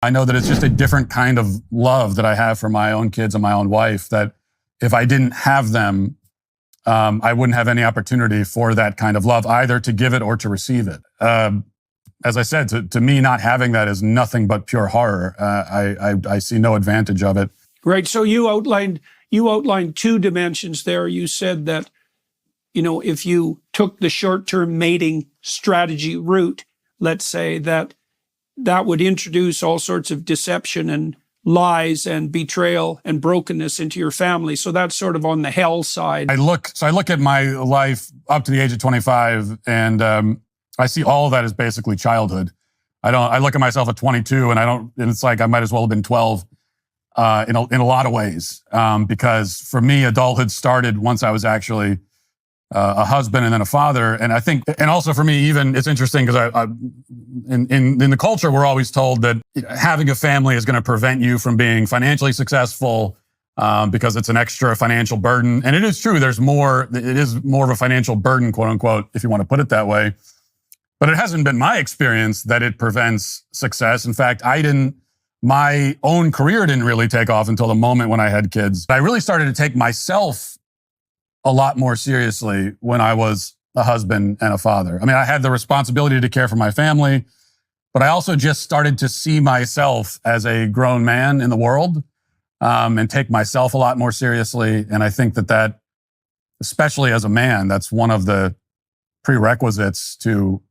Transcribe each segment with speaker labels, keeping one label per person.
Speaker 1: I know that it's just a different kind of love that I have for my own kids and my own wife, that if I didn't have them, I wouldn't have any opportunity for that kind of love, either to give it or to receive it. As I said, to me, not having that is nothing but pure horror. I see no advantage of it.
Speaker 2: Right. So you outlined two dimensions there. You said that, if you took the short-term mating strategy route, let's say, that would introduce all sorts of deception and lies and betrayal and brokenness into your family. So that's sort of on the hell side. I look
Speaker 1: at my life up to the age of 25, and I see all of that as basically childhood. I look at myself at 22, and it's like I might as well have been 12 in a lot of ways, because for me, adulthood started once I was actually a husband and then a father. And I think, and also for me, even it's interesting because in the culture, we're always told that having a family is going to prevent you from being financially successful, because it's an extra financial burden. And it is true. It is more of a financial burden, quote unquote, if you want to put it that way. But it hasn't been my experience that it prevents success. In fact, my own career didn't really take off until the moment when I had kids. I really started to take myself a lot more seriously when I was a husband and a father. I mean, I had the responsibility to care for my family, but I also just started to see myself as a grown man in the world, and take myself a lot more seriously. And I think that, especially as a man, that's one of the prerequisites to,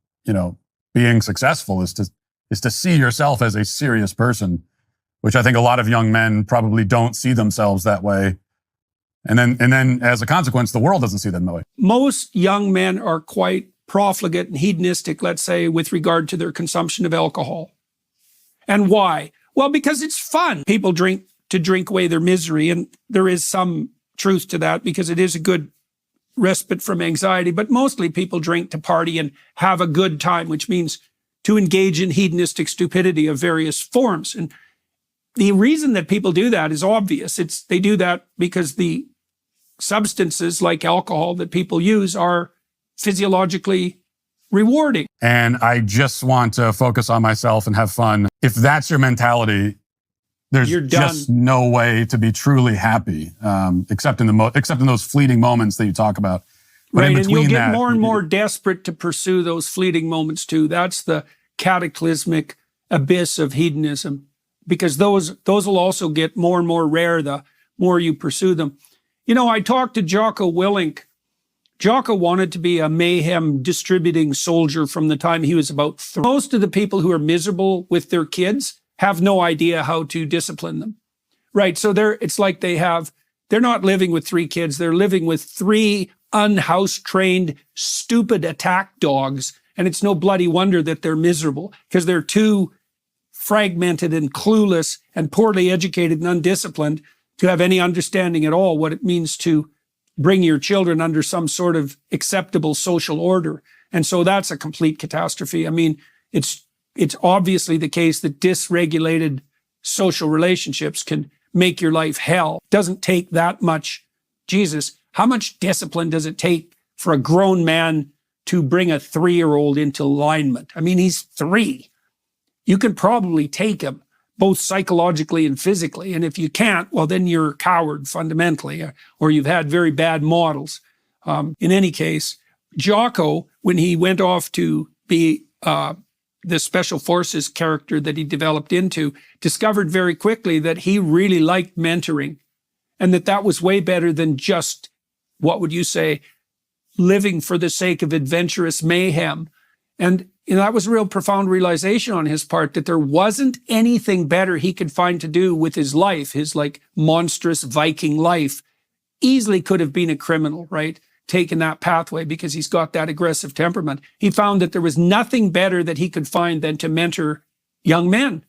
Speaker 1: being successful is to see yourself as a serious person, which I think a lot of young men probably don't see themselves that way. And then as a consequence, the world doesn't see them that way.
Speaker 2: Most young men are quite profligate and hedonistic, let's say, with regard to their consumption of alcohol. And why? Well, because it's fun. People drink to drink away their misery, and there is some truth to that because it is a good respite from anxiety. But mostly people drink to party and have a good time, which means to engage in hedonistic stupidity of various forms. And the reason that people do that is obvious. They do that because the substances like alcohol that people use are physiologically rewarding.
Speaker 1: And I just want to focus on myself and have fun. If that's your mentality, there's just no way to be truly happy, except in those fleeting moments that you talk about. But
Speaker 2: right, and you'll get more and more desperate to pursue those fleeting moments too. That's the cataclysmic abyss of hedonism, because those will also get more and more rare the more you pursue them. I talked to Jocko Willink. Jocko wanted to be a mayhem distributing soldier from the time he was about 3. Most of the people who are miserable with their kids have no idea how to discipline them, right? So it's like they're not living with 3 kids. They're living with 3 unhouse-trained, stupid attack dogs. And it's no bloody wonder that they're miserable, because they're too fragmented and clueless and poorly educated and undisciplined to have any understanding at all what it means to bring your children under some sort of acceptable social order. And so that's a complete catastrophe. I mean, it's obviously the case that dysregulated social relationships can make your life hell. It doesn't take that much. Jesus, how much discipline does it take for a grown man to bring a 3-year-old into alignment? I mean, he's 3. You can probably take him both psychologically and physically. And if you can't, well, then you're a coward fundamentally, or you've had very bad models. In any case, Jocko, when he went off to be the special forces character that he developed into, discovered very quickly that he really liked mentoring, and that was way better than just, what would you say, living for the sake of adventurous mayhem. And that was a real profound realization on his part, that there wasn't anything better he could find to do with his life, his like monstrous Viking life. Easily could have been a criminal, right? Taken that pathway because he's got that aggressive temperament. He found that there was nothing better that he could find than to mentor young men,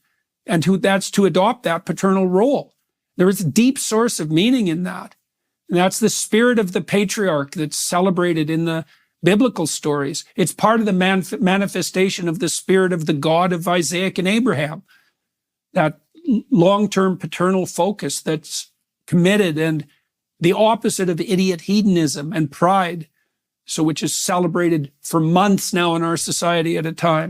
Speaker 2: and that's to adopt that paternal role. There is a deep source of meaning in that. And that's the spirit of the patriarch that's celebrated in the biblical stories. It's part of the manifestation of the spirit of the God of Isaac and Abraham. That long-term paternal focus that's committed, and the opposite of idiot hedonism and pride, so which is celebrated for months now in our society at a time.